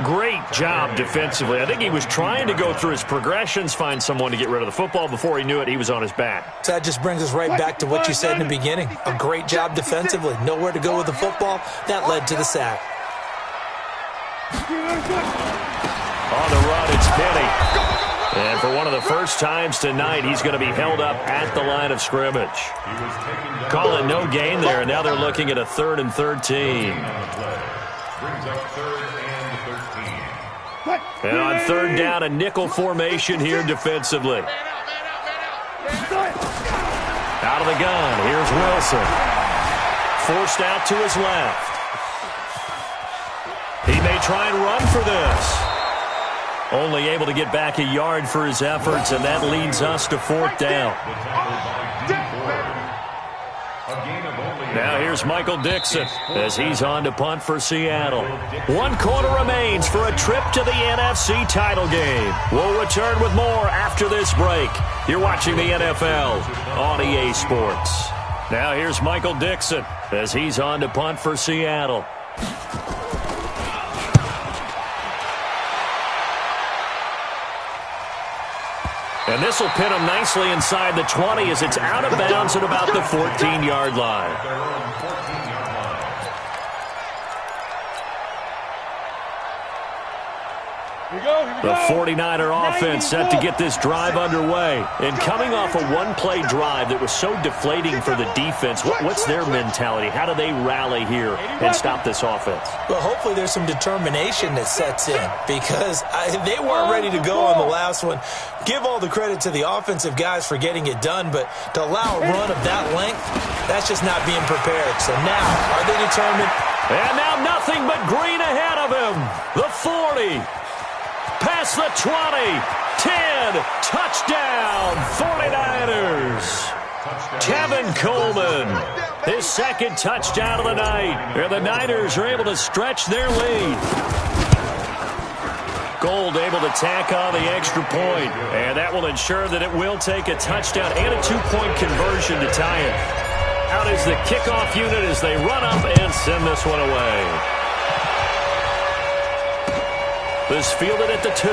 [SPEAKER 1] Great job defensively. I think he was trying to go through his progressions, find someone to get rid of the football. Before he knew it, he was on his back.
[SPEAKER 3] So that just brings us right back to what you said in the beginning. A great job defensively. Nowhere to go with the football. That led to the sack.
[SPEAKER 1] On the run, it's Penny. And for one of the first times tonight, he's going to be held up at the line of scrimmage. Calling no gain there, and now they're looking at a 3rd and 13.
[SPEAKER 5] Brings up 3rd and 13.
[SPEAKER 1] And on 3rd down, a nickel formation here defensively. Out of the gun, here's Wilson. Forced out to his left. He may try and run for this. Only able to get back a yard for his efforts, and that leads us to 4th down. Now here's Michael Dixon as he's on to punt for Seattle. 1 quarter remains for a trip to the NFC title game. We'll return with more after this break. You're watching the NFL on EA Sports. Now here's Michael Dixon as he's on to punt for Seattle. And this will pin them nicely inside the 20 as it's out of bounds at about the 14-yard line. The 49er offense set to get this drive underway. And coming off a one-play drive that was so deflating for the defense, what's their mentality? How do they rally here and stop this offense?
[SPEAKER 3] Well, hopefully there's some determination that sets in because they weren't ready to go on the last one. Give all the credit to the offensive guys for getting it done, but to allow a run of that length, that's just not being prepared. So now, are they determined?
[SPEAKER 1] And now nothing but green ahead of him. The 40. Past the 20, 10, touchdown, 49ers. Tevin Coleman, his second touchdown of the night. And the Niners are able to stretch their lead. Gold able to tack on the extra point, and that will ensure that it will take a touchdown and a two-point conversion to tie it. Out is the kickoff unit as they run up and send this one away. This fielded at the 2.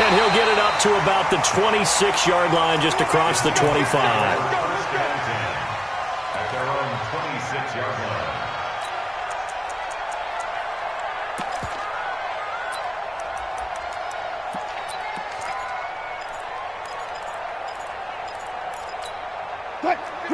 [SPEAKER 1] And he'll get it up to about the 26-yard line just across the 25.
[SPEAKER 5] At their own 26-yard line.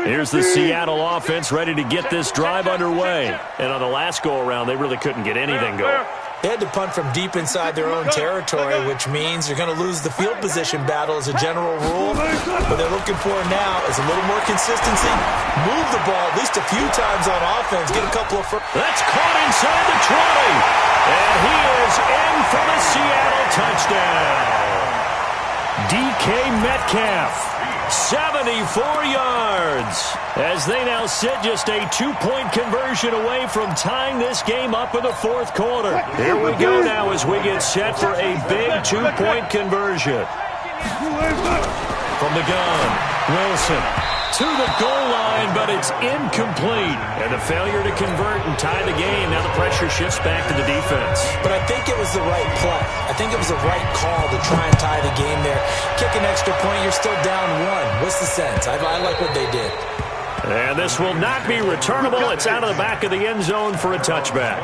[SPEAKER 1] Here's the Seattle offense ready to get this drive underway. And on the last go-around, they really couldn't get anything going.
[SPEAKER 3] They had to punt from deep inside their own territory, which means they're going to lose the field position battle as a general rule. What they're looking for now is a little more consistency. Move the ball at least a few times on offense. Get a couple of...
[SPEAKER 1] That's caught inside the 20. And he is in for the Seattle touchdown. DK Metcalf. 74 yards as they now sit just a two-point conversion away from tying this game up in the fourth quarter. Here we go now as we get set for a big two-point conversion. From the gun, Wilson to the goal line, but it's incomplete. And a failure to convert and tie the game. Now the pressure shifts back to the defense.
[SPEAKER 3] But I think it was the right play. I think it was the right call to try and tie the game there. Kick an extra point, you're still down 1. What's the sense? I like what they did.
[SPEAKER 1] And this will not be returnable. It's out of the back of the end zone for a touchback.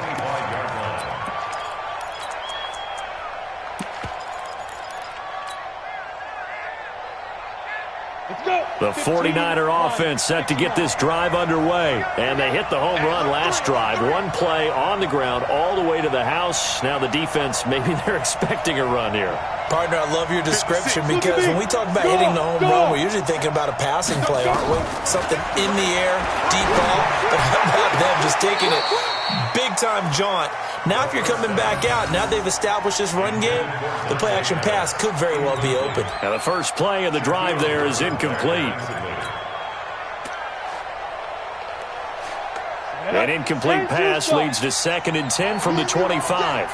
[SPEAKER 1] The 49er offense set to get this drive underway. And they hit the home run last drive. One play on the ground all the way to the house. Now the defense, maybe they're expecting a run here.
[SPEAKER 3] Partner, I love your description because when we talk about hitting the home run, we're usually thinking about a passing play, aren't we? Something in the air, deep ball. But how about them just taking it big-time jaunt? Now if you're coming back out, now they've established this run game, the play-action pass could very well be open.
[SPEAKER 1] Now the first play of the drive there is incomplete. An incomplete pass leads to 2nd and 10 from the 25.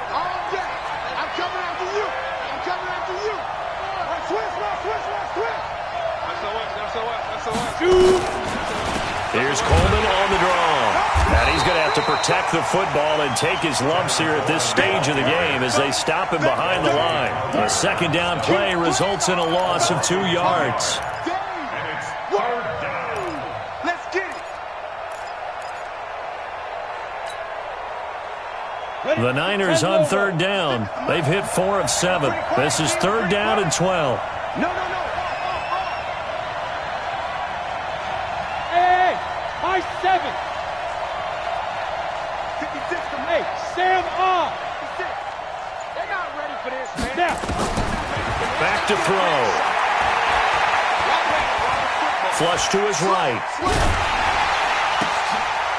[SPEAKER 1] Here's Coleman on the draw. And he's going to have to protect the football and take his lumps here at this stage of the game as they stop him behind the line. A second down play results in a loss of 2 yards.
[SPEAKER 5] And it's 3rd down.
[SPEAKER 4] Let's get it.
[SPEAKER 1] The Niners on 3rd down. They've hit 4 of 7. This is 3rd down and 12.
[SPEAKER 6] No. Hey, my 7.
[SPEAKER 4] 56 to
[SPEAKER 6] Hey, Sam on.
[SPEAKER 4] They're not ready for this, man.
[SPEAKER 6] Now.
[SPEAKER 1] Back to throw. Flush to his right.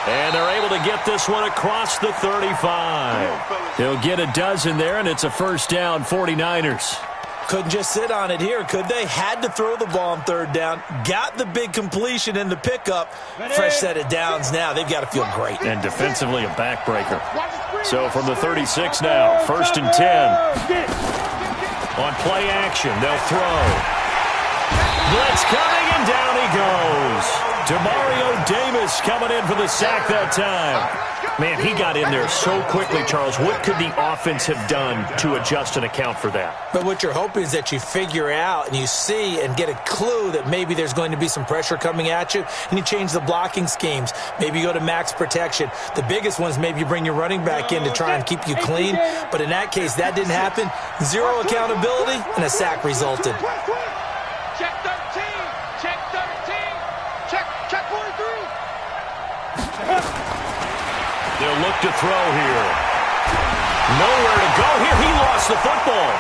[SPEAKER 1] And they're able to get this one across the 35. He'll get a dozen there, and it's a first down, 49ers.
[SPEAKER 3] Couldn't just sit on it here, could they? Had to throw the ball on 3rd down. Got the big completion in the pickup. Fresh set of downs now. They've got to feel great.
[SPEAKER 1] And defensively a backbreaker. So from the 36 now, 1st and 10. On play action, they'll throw. Blitz coming, and down he goes. Demario Davis coming in for the sack that time. Man, he got in there so quickly, Charles. What could the offense have done to adjust and account for that?
[SPEAKER 3] But what you're hoping is that you figure out and you see and get a clue that maybe there's going to be some pressure coming at you, and you change the blocking schemes. Maybe you go to max protection. The biggest one is maybe you bring your running back in to try and keep you clean. But in that case, that didn't happen. Zero accountability, and a sack resulted.
[SPEAKER 6] Check 13. Check 13. Check 43.
[SPEAKER 1] They'll look to throw here. Nowhere to go here. He lost the football.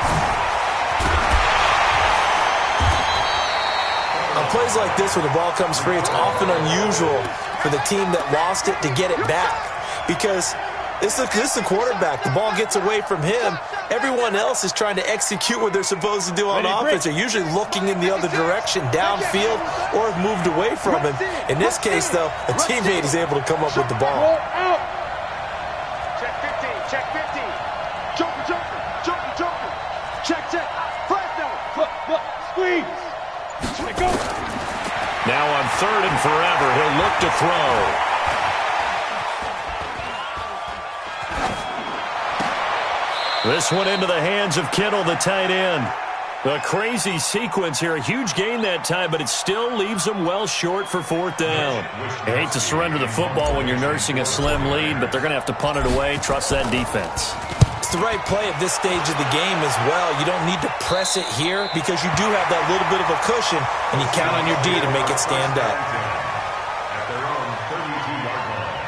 [SPEAKER 3] On plays like this where the ball comes free, it's often unusual for the team that lost it to get it back. Because this is a quarterback. The ball gets away from him. Everyone else is trying to execute what they're supposed to do on offense. They're usually looking in the other direction, downfield, or have moved away from him. In this case, though, a teammate is able to come up with the ball.
[SPEAKER 6] Check 15. Check 15. Joker. Check. Press now. Look. Squeeze. Let go.
[SPEAKER 1] Now on 3rd and forever, he'll look to throw. This one into the hands of Kittle, the tight end. A crazy sequence here. A huge gain that time, but it still leaves them well short for 4th down. You hate to surrender the football when you're nursing a slim lead, but they're going to have to punt it away. Trust that defense.
[SPEAKER 3] It's the right play at this stage of the game as well. You don't need to press it here because you do have that little bit of a cushion, and you count on your D to make it stand up.
[SPEAKER 5] At their own 32-yard line.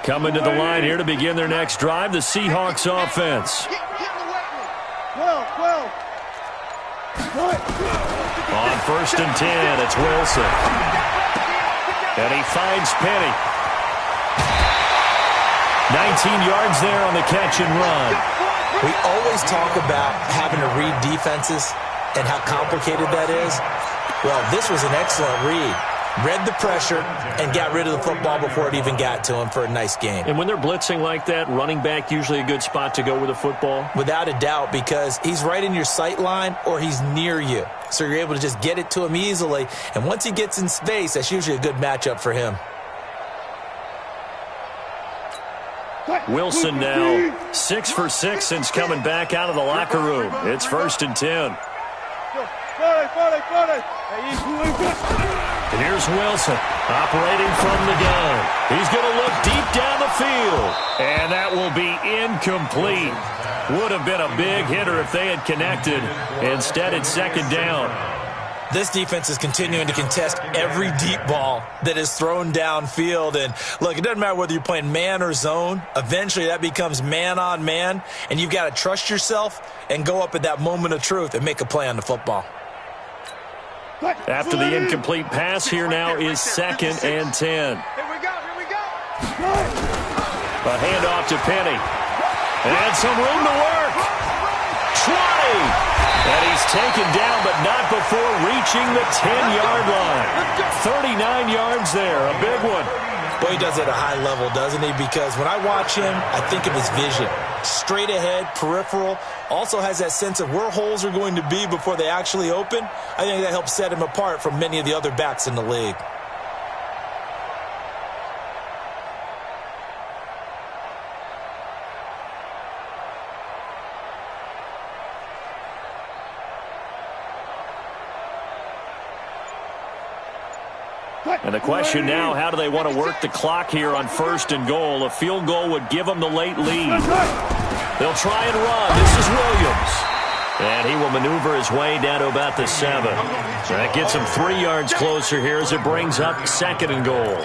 [SPEAKER 1] Coming to the line here to begin their next drive, the Seahawks offense. On 1st and 10, it's Wilson. And he finds Penny. 19 yards there on the catch and run.
[SPEAKER 3] We always talk about having to read defenses and how complicated that is. Well, this was an excellent read. Read the pressure and got rid of the football before it even got to him for a nice game.
[SPEAKER 1] And when they're blitzing like that, running back usually a good spot to go with the football?
[SPEAKER 3] Without a doubt, because he's right in your sight line or he's near you. So you're able to just get it to him easily. And once he gets in space, that's usually a good matchup for him.
[SPEAKER 1] Wilson now 6 for 6 since coming back out of the locker room. It's 1st and 10. And here's Wilson operating from the gun. He's going to look deep down the field. And that will be incomplete. Would have been a big hitter if they had connected. Instead, it's 2nd down.
[SPEAKER 3] This defense is continuing to contest every deep ball that is thrown downfield. And look, it doesn't matter whether you're playing man or zone. Eventually, that becomes man on man. And you've got to trust yourself and go up at that moment of truth and make a play on the football.
[SPEAKER 1] After the incomplete pass, here now is 2nd and 10.
[SPEAKER 6] Here we go.
[SPEAKER 1] A handoff to Penny. And some room to work. 20. And he's taken down, but not before reaching the 10-yard line. 39 yards there, a big one.
[SPEAKER 3] Well, he does it at a high level, doesn't he? Because when I watch him, I think of his vision. Straight ahead, peripheral. Also has that sense of where holes are going to be before they actually open. I think that helps set him apart from many of the other backs in the league.
[SPEAKER 1] And the question now, how do they want to work the clock here on 1st and goal? A field goal would give them the late lead. They'll try and run. This is Williams. And he will maneuver his way down to about the 7. That gets him 3 yards closer here as it brings up 2nd and goal.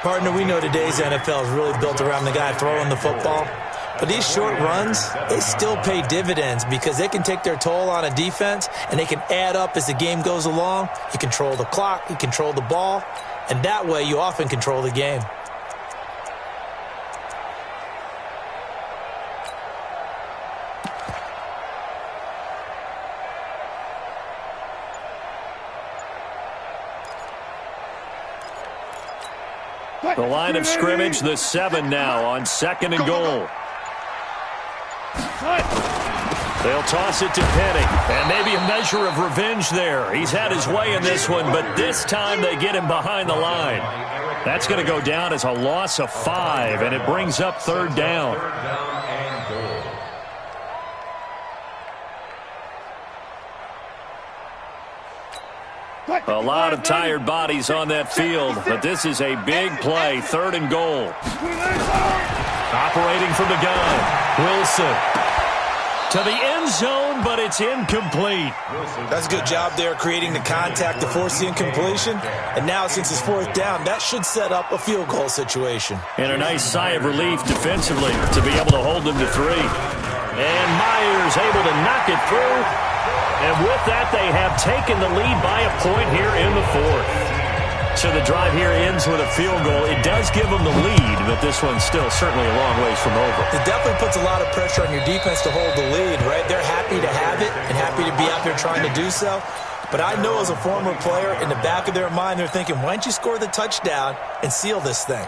[SPEAKER 3] Partner, we know today's NFL is really built around the guy throwing the football. But these short runs, they still pay dividends because they can take their toll on a defense and they can add up as the game goes along. You control the clock, you control the ball, and that way you often control the game.
[SPEAKER 1] The line of scrimmage, the 7 now on 2nd and goal. They'll toss it to Penny, and maybe a measure of revenge there. He's had his way in this one, but this time they get him behind the line. That's going to go down as a loss of 5, and it brings up 3rd down. A lot of tired bodies on that field, but this is a big play, 3rd and goal. Operating from the gun, Wilson. To the end zone, but it's incomplete.
[SPEAKER 3] That's a good job there creating the contact to force the incompletion. And now since it's 4th down, that should set up a field goal situation.
[SPEAKER 1] And a nice sigh of relief defensively to be able to hold them to 3. And Myers able to knock it through. And with that, they have taken the lead by a point here in the 4th. So the drive here ends with a field goal. It does give them the lead, but this one's still certainly a long ways from over.
[SPEAKER 3] It definitely puts a lot of pressure on your defense to hold the lead, right? They're happy to have it and happy to be out there trying to do so. But I know as a former player, in the back of their mind, they're thinking, why don't you score the touchdown and seal this thing?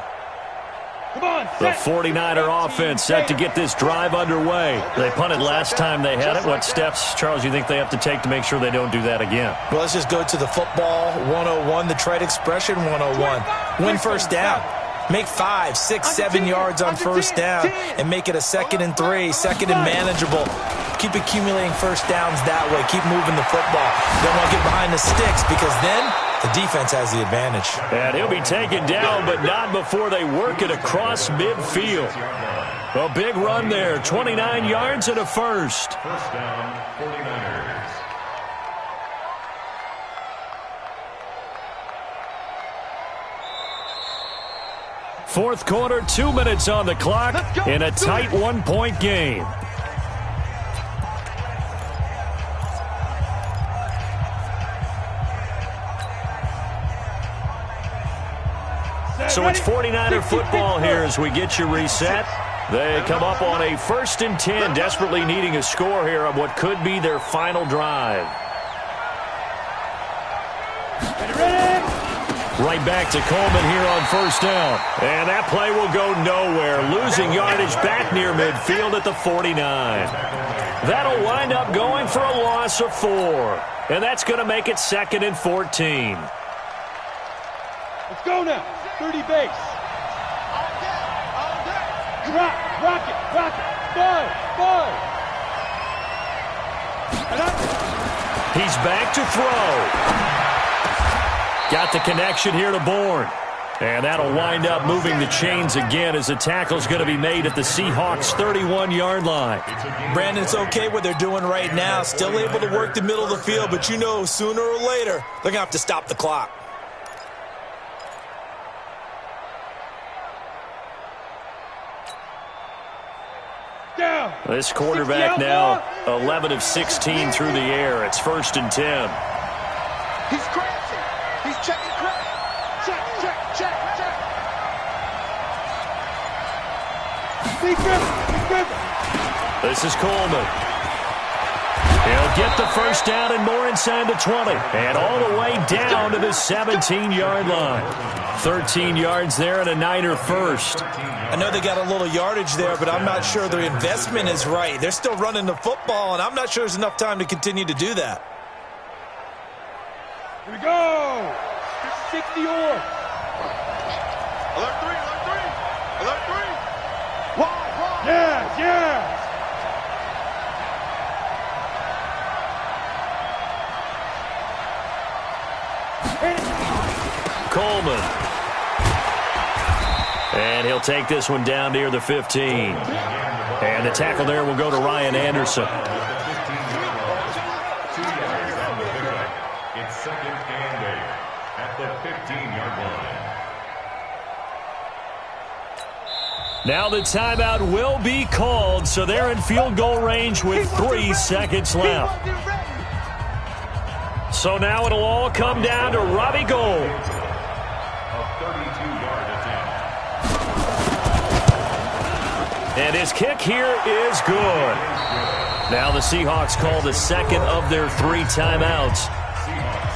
[SPEAKER 1] The 49er offense set to get this drive underway. They punted last time they had it. What steps, Charles, you think they have to take to make sure they don't do that again?
[SPEAKER 3] Well, let's just go to the football 101, the trade expression 101. Win 1st down. Make 5, 6, 7 yards on 1st down and make it a 2nd and 3, 2nd and manageable. Keep accumulating 1st downs that way. Keep moving the football. Don't want to get behind the sticks because then the defense has the advantage.
[SPEAKER 1] And he'll be taken down, but not before they work it across midfield. A big run there, 29 yards and a first.
[SPEAKER 5] 1st down, 49ers.
[SPEAKER 1] Fourth quarter, 2 minutes on the clock in a tight 1-point game. So it's 49er football here as we get you reset. They come up on a 1st and 10, desperately needing a score here on what could be their final drive. Right back to Coleman here on 1st down. And that play will go nowhere. Losing yardage back near midfield at the 49. That'll wind up going for a loss of 4. And that's going to make it 2nd and 14.
[SPEAKER 6] Let's go now. 30 base. Drop, rock it. 5.
[SPEAKER 1] He's back to throw. Got the connection here to Bourne. And that'll wind up moving the chains again as the tackle's going to be made at the Seahawks' 31-yard line.
[SPEAKER 3] Brandon, it's okay what they're doing right now. Still able to work the middle of the field, but you know sooner or later they're going to have to stop the clock.
[SPEAKER 1] This quarterback now 11 of 16 through the air. It's 1st and 10.
[SPEAKER 4] He's crashing. He's checking crash. Check.
[SPEAKER 1] This is Coleman. He'll get the 1st down and more inside the 20. And all the way down to the 17-yard line. 13 yards there and a Niner first.
[SPEAKER 3] I know they got a little yardage there, but I'm not sure their investment is right. They're still running the football, and I'm not sure there's enough time to continue to do that.
[SPEAKER 6] Here we go. 60 or.
[SPEAKER 4] Alert 3. Wide.
[SPEAKER 6] Yes.
[SPEAKER 1] Coleman. And he'll take this one down near the 15. And the tackle there will go to Ryan Anderson.
[SPEAKER 5] It's 2nd and 8 at the 15-yard line.
[SPEAKER 1] Now the timeout will be called, so they're in field goal range with 3 seconds left. So now it'll all come down to Robbie Gould.
[SPEAKER 5] A 32-yard attempt.
[SPEAKER 1] And his kick here is good. Now the Seahawks call the second of their 3 timeouts.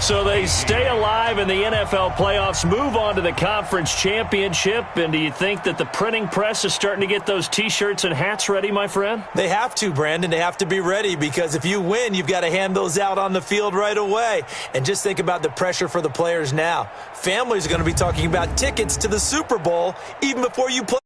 [SPEAKER 1] So they stay alive in the NFL playoffs, move on to the conference championship. And do you think that the printing press is starting to get those T-shirts and hats ready, my friend?
[SPEAKER 3] They have to, Brandon. They have to be ready because if you win, you've got to hand those out on the field right away. And just think about the pressure for the players now. Families are going to be talking about tickets to the Super Bowl even before you play.